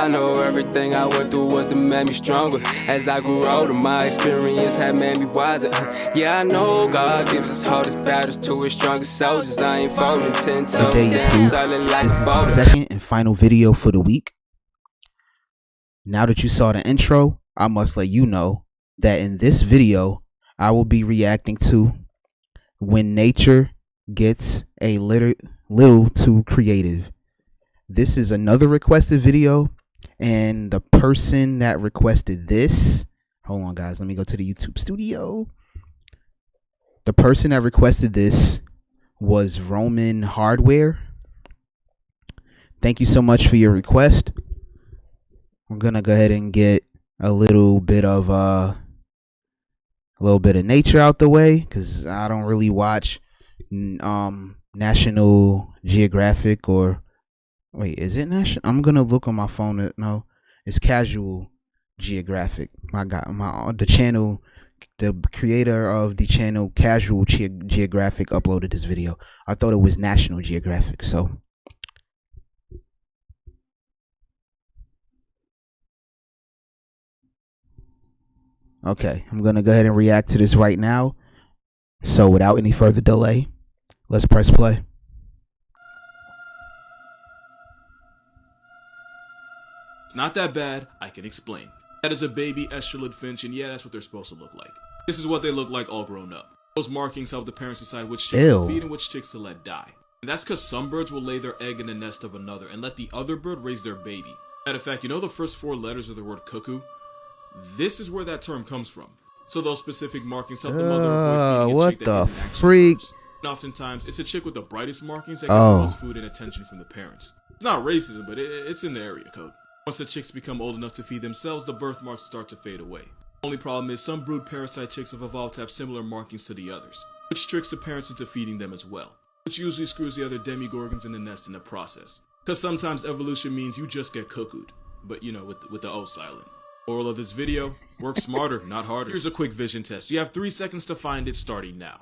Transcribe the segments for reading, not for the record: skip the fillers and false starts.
I know everything I went through was to make me stronger. As I grew older, my experience had made me wiser. Yeah, I know God gives us hardest battles to his strongest soldiers. I ain't folding 10 toes down, silent like This is a the boulder. second and final video for the week. Now that you saw the intro, I must let you know that in this video, I will be reacting to when nature gets a little too creative. This is another requested video, and the person that requested this, hold on guys, let me go to the YouTube studio. The person that requested this was Roman Hardware. Thank you so much for your request. I'm gonna go ahead and get a little bit of nature out the way, because I don't really watch National Geographic, or wait, is it National? I'm gonna look on my phone. No, it's Casual Geographic. The channel, the creator of the channel Casual Geographic uploaded this video. I thought it was National Geographic, so. Okay, I'm gonna go ahead and react to this right now. So without any further delay, let's press play. It's not that bad, I can explain. That is a baby estrelid finch, and yeah, that's what they're supposed to look like. This is what they look like all grown up. Those markings help the parents decide which chicks to feed and which chicks to let die. And that's because some birds will lay their egg in the nest of another and let the other bird raise their baby. Matter of fact, you know the first 4 letters of the word cuckoo? This is where that term comes from. So those specific markings help the mother avoid feeding a chick that isn't actually hers. And oftentimes, it's a chick with the brightest markings that gets the most food and attention from the parents. It's not racism, but it's in the area code. Once the chicks become old enough to feed themselves, the birthmarks start to fade away. The only problem is some brood parasite chicks have evolved to have similar markings to the others, which tricks the parents into feeding them as well, which usually screws the other demigorgons in the nest in the process. Because sometimes evolution means you just get cuckooed, but you know, with the O silent. Moral of this video, work smarter, not harder. Here's a quick vision test. You have 3 seconds to find it, starting now.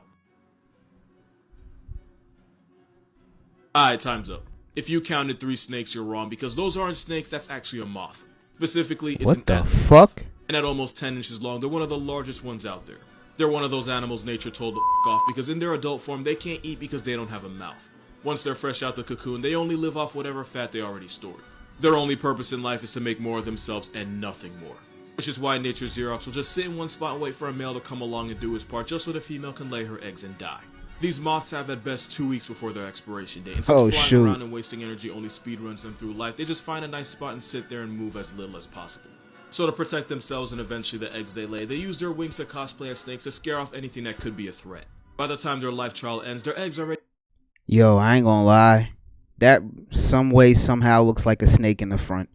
Alright, time's up. If you counted 3 snakes, you're wrong, because those aren't snakes, that's actually a moth. Specifically, it's what the fuck? And at almost 10 inches long, they're one of the largest ones out there. They're one of those animals nature told to f off, because in their adult form, they can't eat because they don't have a mouth. Once they're fresh out the cocoon, they only live off whatever fat they already stored. Their only purpose in life is to make more of themselves and nothing more. Which is why nature's Xerox will just sit in one spot and wait for a male to come along and do his part just so the female can lay her eggs and die. These moths have at best 2 weeks before their expiration date. And since flying around and wasting energy only speedruns them through life, they just find a nice spot and sit there and move as little as possible. So to protect themselves and eventually the eggs they lay, they use their wings to cosplay as snakes to scare off anything that could be a threat. By the time their life trial ends, their eggs are ready. Yo, I ain't gonna lie. That some way somehow looks like a snake in the front.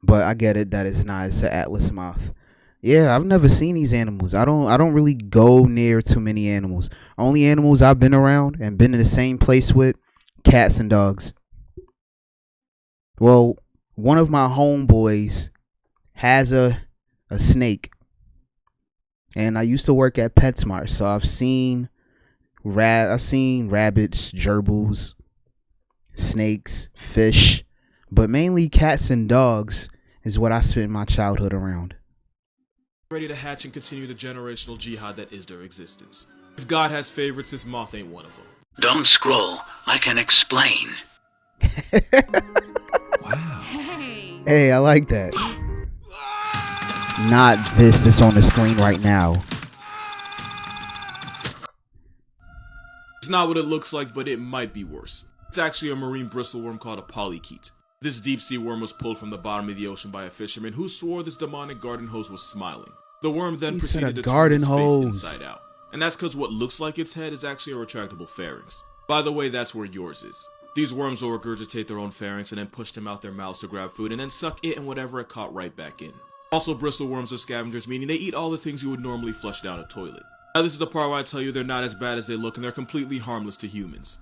But I get it that it's not. It's an atlas moth. Yeah, I've never seen these animals. I don't really go near too many animals. Only animals I've been around and been in the same place with, cats and dogs. Well, one of my homeboys has a snake. And I used to work at PetSmart, so I've seen rabbits, gerbils, snakes, fish, but mainly cats and dogs is what I spent my childhood around. Ready to hatch and continue the generational jihad that is their existence. If God has favorites, this moth ain't one of them. Don't scroll, I can explain. Wow. Hey, I like that. Not this that's on the screen right now. It's not what it looks like, but it might be worse. It's actually a marine bristleworm called a polychaete. This deep-sea worm was pulled from the bottom of the ocean by a fisherman who swore this demonic garden hose was smiling. The worm then proceeded to turn its face inside out. And that's because what looks like its head is actually a retractable pharynx. By the way, that's where yours is. These worms will regurgitate their own pharynx and then push them out their mouths to grab food and then suck it and whatever it caught right back in. Also, bristleworms are scavengers, meaning they eat all the things you would normally flush down a toilet. Now this is the part where I tell you they're not as bad as they look and they're completely harmless to humans.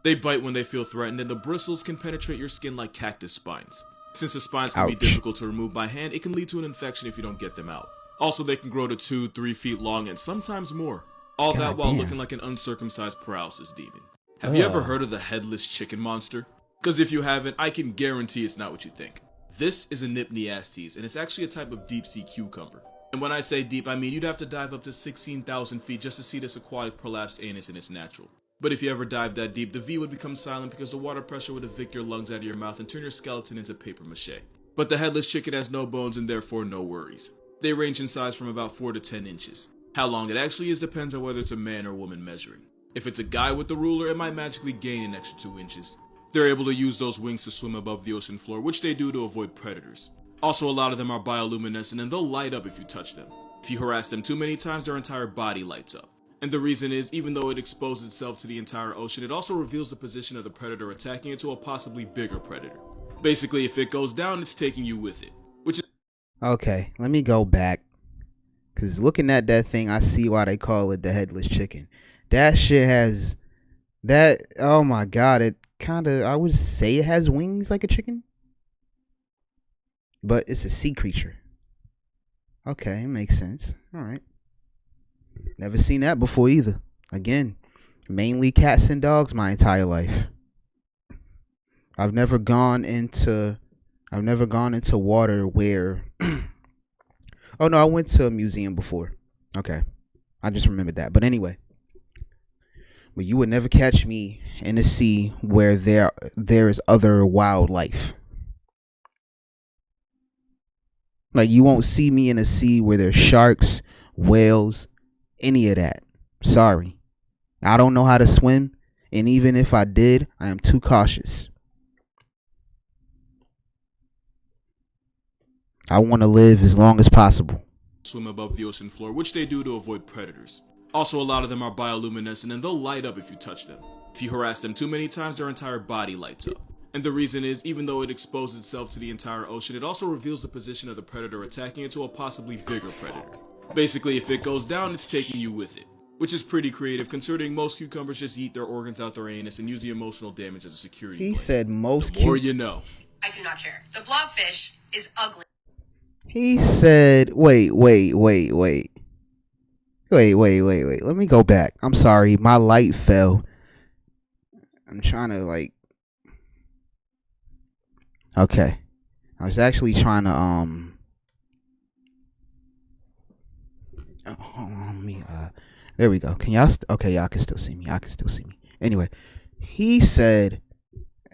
They bite when they feel threatened, and the bristles can penetrate your skin like cactus spines. Since the spines can be difficult to remove by hand, it can lead to an infection if you don't get them out. Also, they can grow to 2-3 feet long and sometimes more. All that while looking like an uncircumcised paralysis demon. Have you ever heard of the headless chicken monster? Because if you haven't, I can guarantee it's not what you think. This is a Nypniastes, and it's actually a type of deep sea cucumber. And when I say deep, I mean you'd have to dive up to 16,000 feet just to see this aquatic prolapsed anus in its natural. But if you ever dive that deep, the V would become silent because the water pressure would evict your lungs out of your mouth and turn your skeleton into paper mache. But the headless chicken has no bones and therefore no worries. They range in size from about 4 to 10 inches. How long it actually is depends on whether it's a man or woman measuring. If it's a guy with the ruler, it might magically gain an extra 2 inches. They're able to use those wings to swim above the ocean floor, which they do to avoid predators. Also, a lot of them are bioluminescent and they'll light up if you touch them. If you harass them too many times, their entire body lights up. And the reason is, even though it exposes itself to the entire ocean, it also reveals the position of the predator attacking it to a possibly bigger predator. Basically, if it goes down, it's taking you with it. Which is... Okay, let me go back. Because looking at that thing, I see why they call it the headless chicken. That shit has... That... Oh my god, it kind of... I would say it has wings like a chicken. But it's a sea creature. Okay, it makes sense. Alright. Never seen that before either. Again, mainly cats and dogs my entire life. I've never gone into water where oh no, I went to a museum before. Okay. I just remembered that. But anyway. But you would never catch me in a sea where there is other wildlife. Like, you won't see me in a sea where there's sharks, whales, any of that. Sorry. I don't know how to swim, and even if I did, I am too cautious. I want to live as long as possible. Swim above the ocean floor, which they do to avoid predators. Also, a lot of them are bioluminescent and they'll light up if you touch them. If you harass them too many times, their entire body lights up. And the reason is, even though it exposes itself to the entire ocean, it also reveals the position of the predator attacking it to a possibly bigger predator. Basically, if it goes down, it's taking you with it. Which is pretty creative, considering most cucumbers just eat their organs out their anus and use the emotional damage as a security blanket. Said most... The more you know. I do not care. The blobfish is ugly. He said... Wait. Let me go back. I'm sorry. My light fell. I'm trying to, like... Okay. I was actually trying to, there we go. Can y'all, okay, y'all can still see me. Anyway, he said,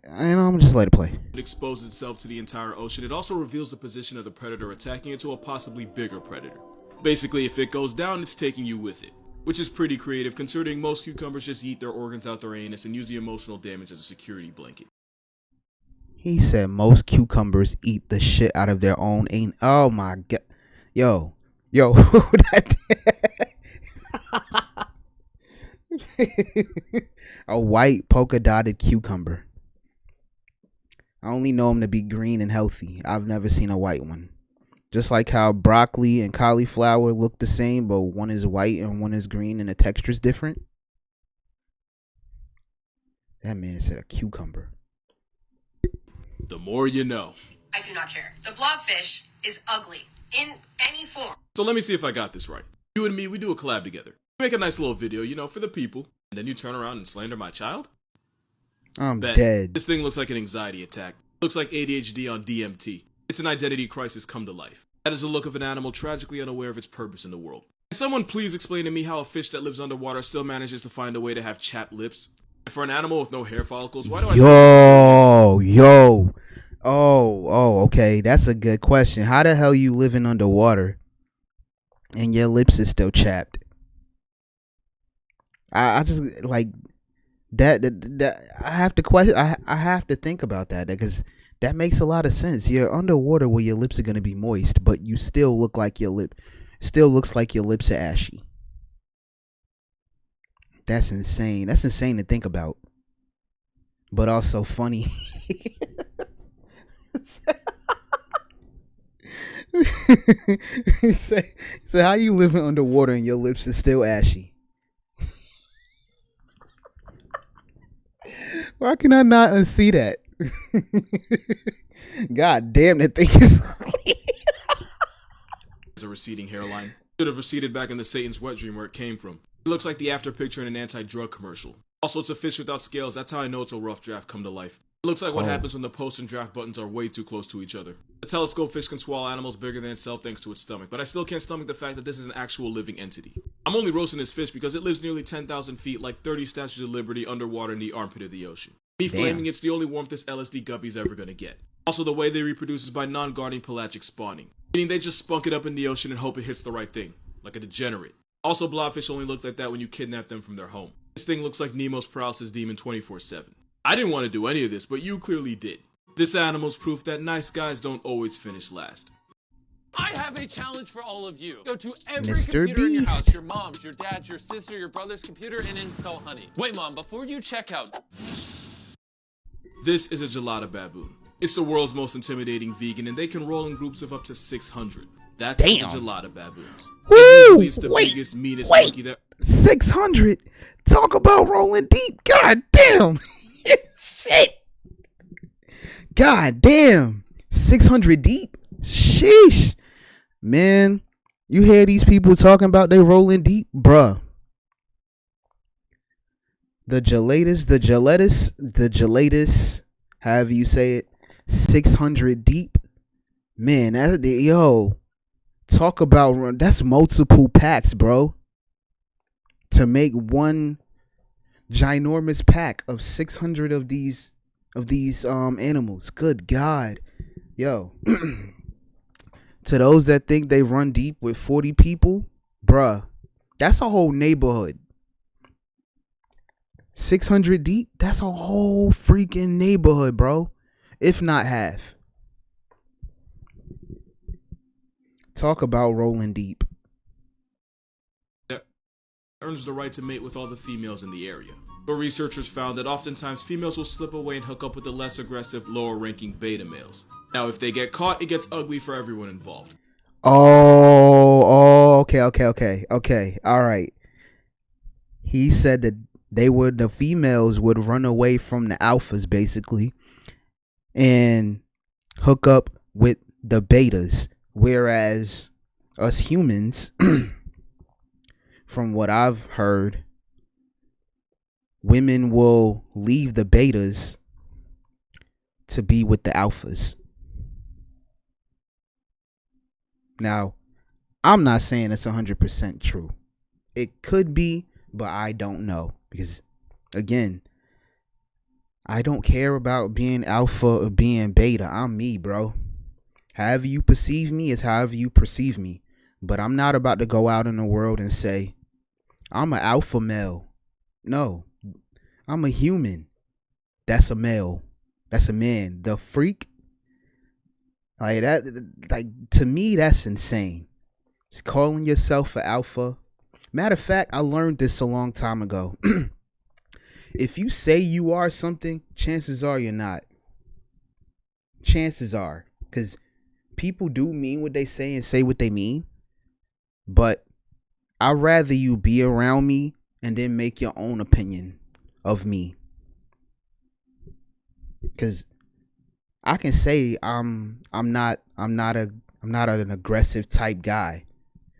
and I'm just let it play. It exposes itself to the entire ocean. It also reveals the position of the predator attacking it to a possibly bigger predator. Basically, if it goes down, it's taking you with it. Which is pretty creative, considering most cucumbers just eat their organs out their anus and use the emotional damage as a security blanket. He said most cucumbers eat the shit out of their own anus. Oh my god. Yo. A white polka dotted cucumber. I only know them to be green and healthy. I've never seen a white one. Just like how broccoli and cauliflower look the same, but one is white and one is green and the texture's different. That man said a cucumber. The more you know. I do not care. The blobfish is ugly in any form. So let me see if I got this right. You and me, we do a collab together. Make a nice little video, you know, for the people. And then you turn around and slander my child? I'm dead. This thing looks like an anxiety attack. Looks like ADHD on DMT. It's an identity crisis come to life. That is the look of an animal tragically unaware of its purpose in the world. Can someone please explain to me how a fish that lives underwater still manages to find a way to have chapped lips? And for an animal with no hair follicles, why do I... Yo. Oh, okay. That's a good question. How the hell you living underwater and your lips is still chapped? I just like that I have to question. I have to think about that because that makes a lot of sense. You're underwater where your lips are going to be moist, but you still look like your lips are ashy. That's insane. That's insane to think about. But also funny. He said, how you living underwater and your lips are still ashy? Why can I not unsee that? God damn, that thing is ugly. It's a receding hairline. Should have receded back into Satan's wet dream where it came from. It looks like the after picture in an anti-drug commercial. Also, it's a fish without scales. That's how I know it's a rough draft come to life. It looks like what Oh. happens when the post and draft buttons are way too close to each other. The telescope fish can swallow animals bigger than itself thanks to its stomach, but I still can't stomach the fact that this is an actual living entity. I'm only roasting this fish because it lives nearly 10,000 feet, like 30 Statues of Liberty underwater in the armpit of the ocean. Me flaming it's the only warmth this LSD guppy's ever gonna get. Also, the way they reproduce is by non-guarding pelagic spawning, meaning they just spunk it up in the ocean and hope it hits the right thing, like a degenerate. Also, blobfish only look like that when you kidnap them from their home. This thing looks like Nemo's paralysis demon 24/7. I didn't want to do any of this, but you clearly did. This animal's proof that nice guys don't always finish last. I have a challenge for all of you. Go to every Mr. computer in your house, Beast. your mom's, your dad's, your sister, your brother's computer, and install Honey. Wait, Mom, before you check out... This is a gelada baboon. It's the world's most intimidating vegan, and they can roll in groups of up to 600. That's Damn. the gelada baboons. Woo! It's the biggest, meanest Wait. monkey that... 600. Talk about rolling deep. God damn. Shit. God damn. 600 deep. Sheesh. Man, you hear these people talking about they rolling deep? Bruh. The gelatus, however you say it, 600 deep. Man, yo, talk about, that's multiple packs, bro. To make one ginormous pack of 600 of these animals. Good God. Yo. To those that think they run deep with 40 people, bruh, that's a whole neighborhood. 600 deep, that's a whole freaking neighborhood, bro. If not half. Talk about rolling deep. earns the right to mate with all the females in the area. But researchers found that oftentimes females will slip away and hook up with the less aggressive, lower-ranking beta males. Now, if they get caught, it gets ugly for everyone involved. Okay. All right. He said that the females would run away from the alphas, basically, and hook up with the betas, whereas us humans, from what I've heard, women will leave the betas to be with the alphas. Now, I'm not saying it's 100% true. It could be, but I don't know. Because, again, I don't care about being alpha or being beta. I'm me, bro. However you perceive me is however you perceive me. But I'm not about to go out in the world and say, I'm an alpha male. No. I'm a human. That's a male. That's a man. The freak, like that, like, to me, that's insane. It's calling yourself an alpha. Matter of fact, I learned this a long time ago. If you say you are something, chances are you're not. Chances are. Because people do mean what they say and say what they mean. But I'd rather you be around me and then make your own opinion of me. Because I can say I'm not an aggressive type guy.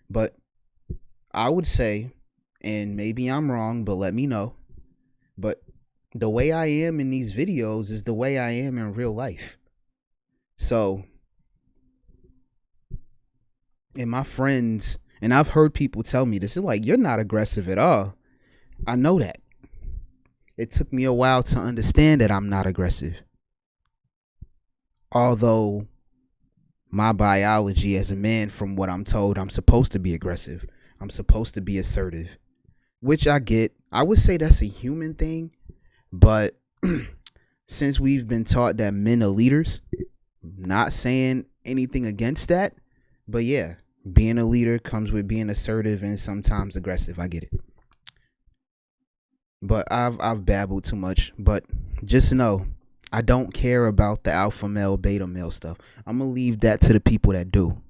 But I would say, and maybe I'm wrong, but let me know, but the way I am in these videos is the way I am in real life. So, and my friends, and I've heard people tell me this, is like, you're not aggressive at all. I know that. It took me a while to understand that I'm not aggressive. Although my biology as a man, from what I'm told, I'm supposed to be aggressive. I'm supposed to be assertive, which I get. I would say that's a human thing, but since we've been taught that men are leaders, not saying anything against that, but yeah, being a leader comes with being assertive and sometimes aggressive. I get it. But I've babbled too much, but just know I don't care about the alpha male, beta male stuff. I'm going to leave that to the people that do.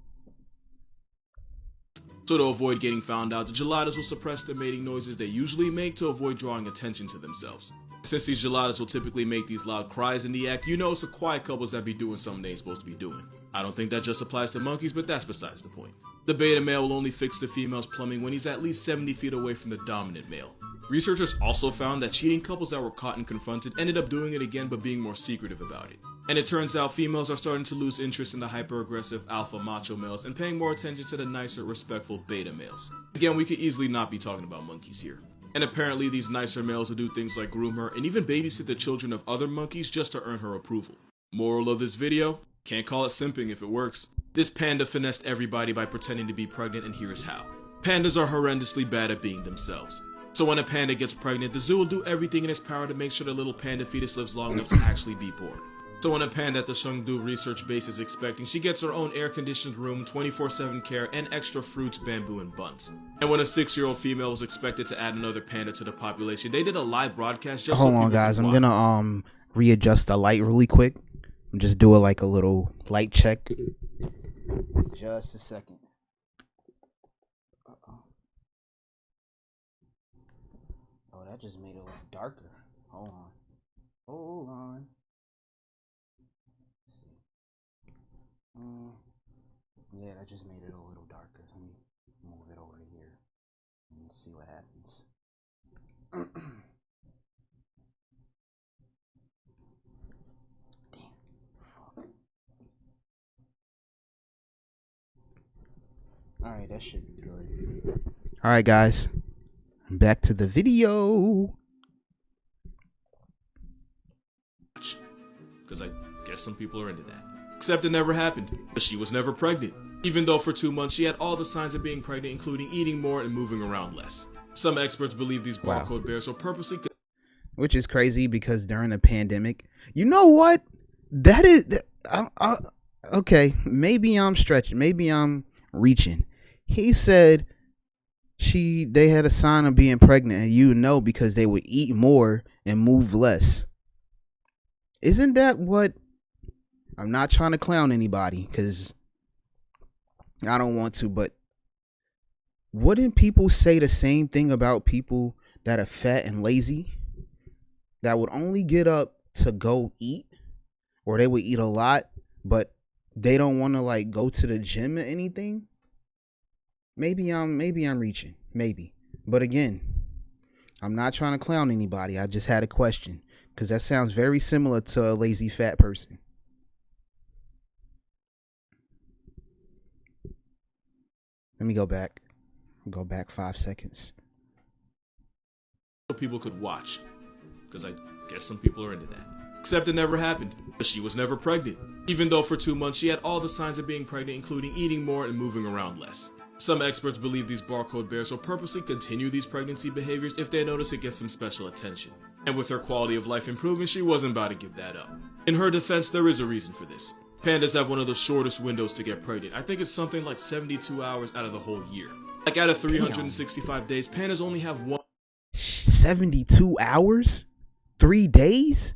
So to avoid getting found out, the geladas will suppress the mating noises they usually make to avoid drawing attention to themselves. Since these geladas will typically make these loud cries in the act, you know it's the quiet couples that be doing something they ain't supposed to be doing. I don't think that just applies to monkeys, but that's besides the point. The beta male will only fix the female's plumbing when he's at least 70 feet away from the dominant male. Researchers also found that cheating couples that were caught and confronted ended up doing it again but being more secretive about it. And it turns out females are starting to lose interest in the hyper-aggressive alpha macho males and paying more attention to the nicer, respectful beta males. Again, we could easily not be talking about monkeys here. And apparently these nicer males will do things like groom her and even babysit the children of other monkeys just to earn her approval. Moral of this video? Can't call it simping if it works. This panda finessed everybody by pretending to be pregnant, and here's how. Pandas are horrendously bad at being themselves. So when a panda gets pregnant, the zoo will do everything in its power to make sure the little panda fetus lives long enough to actually be born. So when a panda at the Chengdu research base is expecting, she gets her own air-conditioned room, 24/7 care, and extra fruits, bamboo, and buns. And when a 6-year-old female was expected to add another panda to the population, they did a live broadcast just Hold on, guys. I'm gonna readjust the light really quick. Just do it like a little light check. Just a second. Oh, that just made it look darker. Hold on. Let's see. Yeah, that just made it a little darker. Let me move it over here and see what happens. Alright, that should be good. Alright, guys. Back to the video. Because I guess some people are into that. Except it never happened. She was never pregnant. Even though for 2 months she had all the signs of being pregnant, including eating more and moving around less. Some experts believe these barcode bears are purposely... Which is crazy because during the pandemic... You know what? That is... okay, maybe I'm stretching. Maybe I'm reaching. He said they had a sign of being pregnant, and you know, because they would eat more and move less. Isn't that what... I'm not trying to clown anybody because I don't want to, but wouldn't people say the same thing about people that are fat and lazy, that would only get up to go eat, or they would eat a lot, but they don't want to like go to the gym or anything? Maybe I'm reaching, maybe. But again, I'm not trying to clown anybody. I just had a question because that sounds very similar to a lazy fat person. Let me go back. Go back 5 seconds. People could watch. Because I guess some people are into that. Except it never happened. She was never pregnant. Even though for 2 months she had all the signs of being pregnant, including eating more and moving around less. Some experts believe these barcode bears will purposely continue these pregnancy behaviors if they notice it gets some special attention. And with her quality of life improving, she wasn't about to give that up. In her defense, there is a reason for this. Pandas have one of the shortest windows to get pregnant. I think it's something like 72 hours out of the whole year. Like out of 365 days, pandas only have 72 hours? 3 days?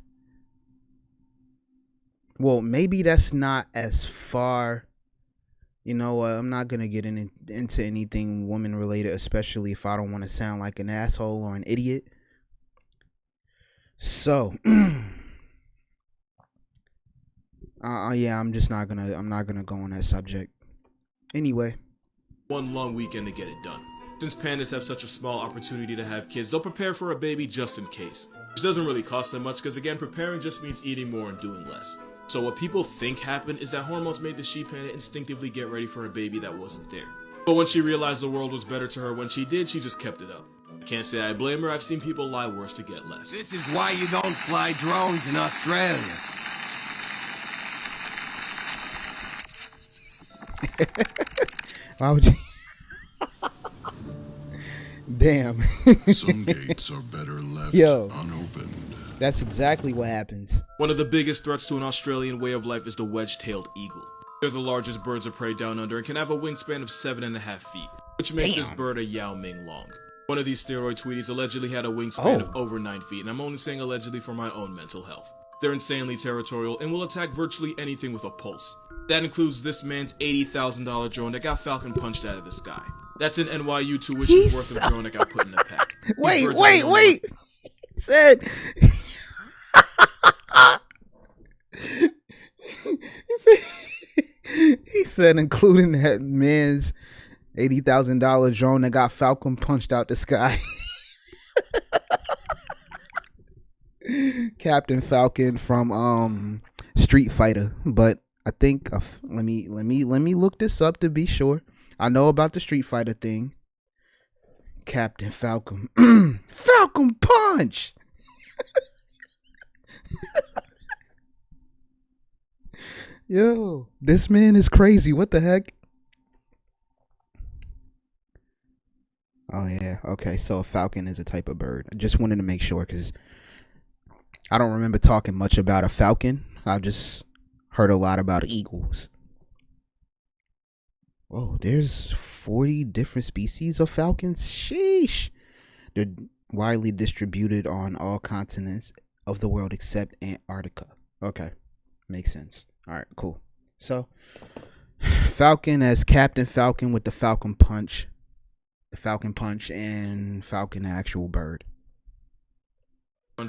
Well, maybe that's not as far. You know, I'm not going to get into anything woman related, especially if I don't want to sound like an asshole or an idiot. So, yeah, I'm not gonna go on that subject. Anyway, one long weekend to get it done. Since pandas have such a small opportunity to have kids, they'll prepare for a baby just in case. Which doesn't really cost them much because again, preparing just means eating more and doing less. So what people think happened is that hormones made the she panda instinctively get ready for a baby that wasn't there. But when she realized the world was better to her when she did, she just kept it up. I can't say I blame her, I've seen people lie worse to get less. This is why you don't fly drones in Australia. Why would you? Damn. Some gates are better left unopened. That's exactly what happens. One of the biggest threats to an Australian way of life is the wedge-tailed eagle. They're the largest birds of prey down under and can have a wingspan of 7.5 feet, which makes this bird a Yao Ming long. One of these steroid tweeties allegedly had a wingspan of over 9 feet, and I'm only saying allegedly for my own mental health. They're insanely territorial and will attack virtually anything with a pulse. That includes this man's $80,000 drone that got Falcon punched out of the sky. That's an NYU tuition's worth of drone that got put in a pack. Wait. He said... he said including that man's $80,000 drone that got Falcon punched out the sky. Captain Falcon from Street Fighter, but I think let me look this up to be sure. I know about the Street Fighter thing. Captain Falcon. Falcon Punch. Yo, this man is crazy. What the heck? Oh yeah, okay. So a falcon is a type of bird. I just wanted to make sure because I don't remember talking much about a falcon. I just heard a lot about eagles. Whoa, there's 40 different species of falcons. Sheesh. They're widely distributed on all continents of the world except Antarctica. Okay, makes sense. All right, cool. So, Falcon as Captain Falcon with the Falcon Punch. The Falcon Punch and Falcon actual bird.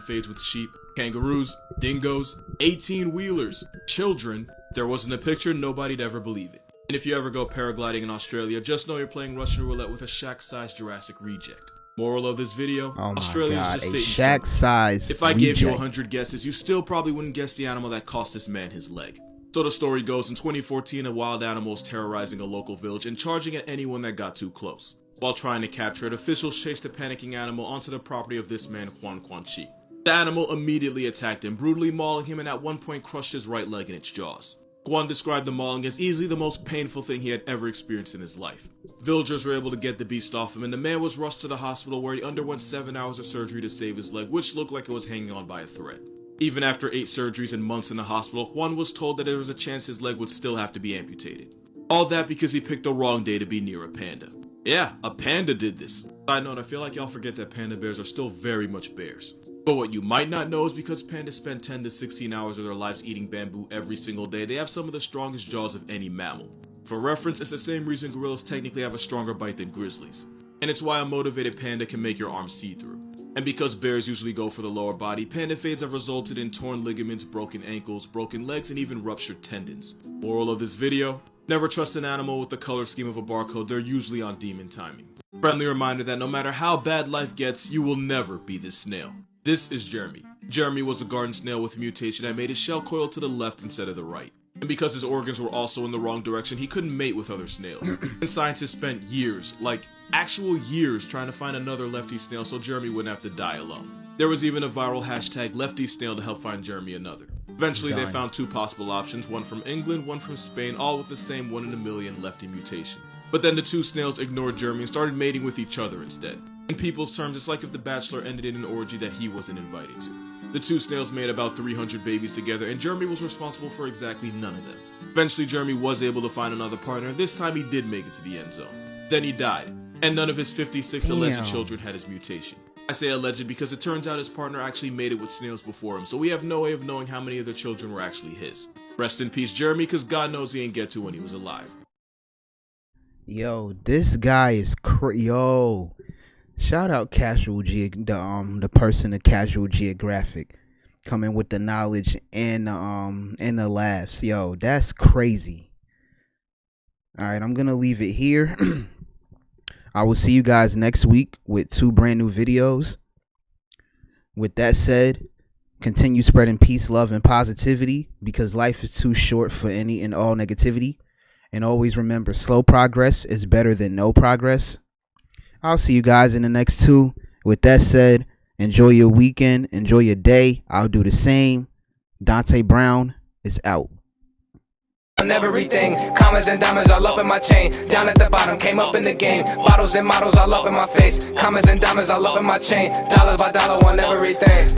Fades with sheep, kangaroos, dingoes, 18-wheelers, children. If there wasn't a picture, nobody'd ever believe it. And if you ever go paragliding in Australia, just know you're playing Russian roulette with a shack-sized Jurassic reject. Moral of this video, oh my Australia's God, just a Satan's shack-sized If I gave you reject. 100 guesses, you still probably wouldn't guess the animal that cost this man his leg. So the story goes, in 2014, a wild animal was terrorizing a local village and charging at anyone that got too close. While trying to capture it, officials chased the panicking animal onto the property of this man, Juan Chi. The animal immediately attacked him, brutally mauling him, and at one point crushed his right leg in its jaws. Juan described the mauling as easily the most painful thing he had ever experienced in his life. Villagers were able to get the beast off him, and the man was rushed to the hospital where he underwent 7 hours of surgery to save his leg, which looked like it was hanging on by a thread. Even after 8 surgeries and months in the hospital, Juan was told that there was a chance his leg would still have to be amputated. All that because he picked the wrong day to be near a panda. Yeah, a panda did this. Side note, I feel like y'all forget that panda bears are still very much bears. But what you might not know is because pandas spend 10 to 16 hours of their lives eating bamboo every single day, they have some of the strongest jaws of any mammal. For reference, it's the same reason gorillas technically have a stronger bite than grizzlies. And it's why a motivated panda can make your arms see-through. And because bears usually go for the lower body, panda fades have resulted in torn ligaments, broken ankles, broken legs, and even ruptured tendons. Moral of this video, never trust an animal with the color scheme of a barcode, they're usually on demon timing. Friendly reminder that no matter how bad life gets, you will never be this snail. This is Jeremy. Jeremy was a garden snail with a mutation that made his shell coil to the left instead of the right. And because his organs were also in the wrong direction, he couldn't mate with other snails. And scientists spent years, like actual years, trying to find another lefty snail so Jeremy wouldn't have to die alone. There was even a viral hashtag #LeftySnail to help find Jeremy another. Eventually they found 2 possible options, one from England, one from Spain, all with the same 1 in a million lefty mutation. But then the 2 snails ignored Jeremy and started mating with each other instead. In people's terms, it's like if the Bachelor ended in an orgy that he wasn't invited to. The 2 snails made about 300 babies together, and Jeremy was responsible for exactly none of them. Eventually, Jeremy was able to find another partner, and this time he did make it to the end zone. Then he died, and none of his 56 alleged children had his mutation. I say alleged because it turns out his partner actually mated with snails before him, so we have no way of knowing how many of the children were actually his. Rest in peace, Jeremy, because God knows he ain't get to when he was alive. Yo, this guy is yo. Shout out the person at Casual Geographic, coming with the knowledge and the laughs. Yo, that's crazy. All right, I'm gonna leave it here. I will see you guys next week with 2 brand new videos. With that said, continue spreading peace, love, and positivity because life is too short for any and all negativity. And always remember, slow progress is better than no progress. I'll see you guys in the next 2. With that said, enjoy your weekend. Enjoy your day. I'll do the same. Dante Brown is out. On everything, commas and diamonds all up in my chain. Down at the bottom, came up in the game. Bottles and models all up in my face. Commas and diamonds all up in my chain. Dollars by dollar on everything.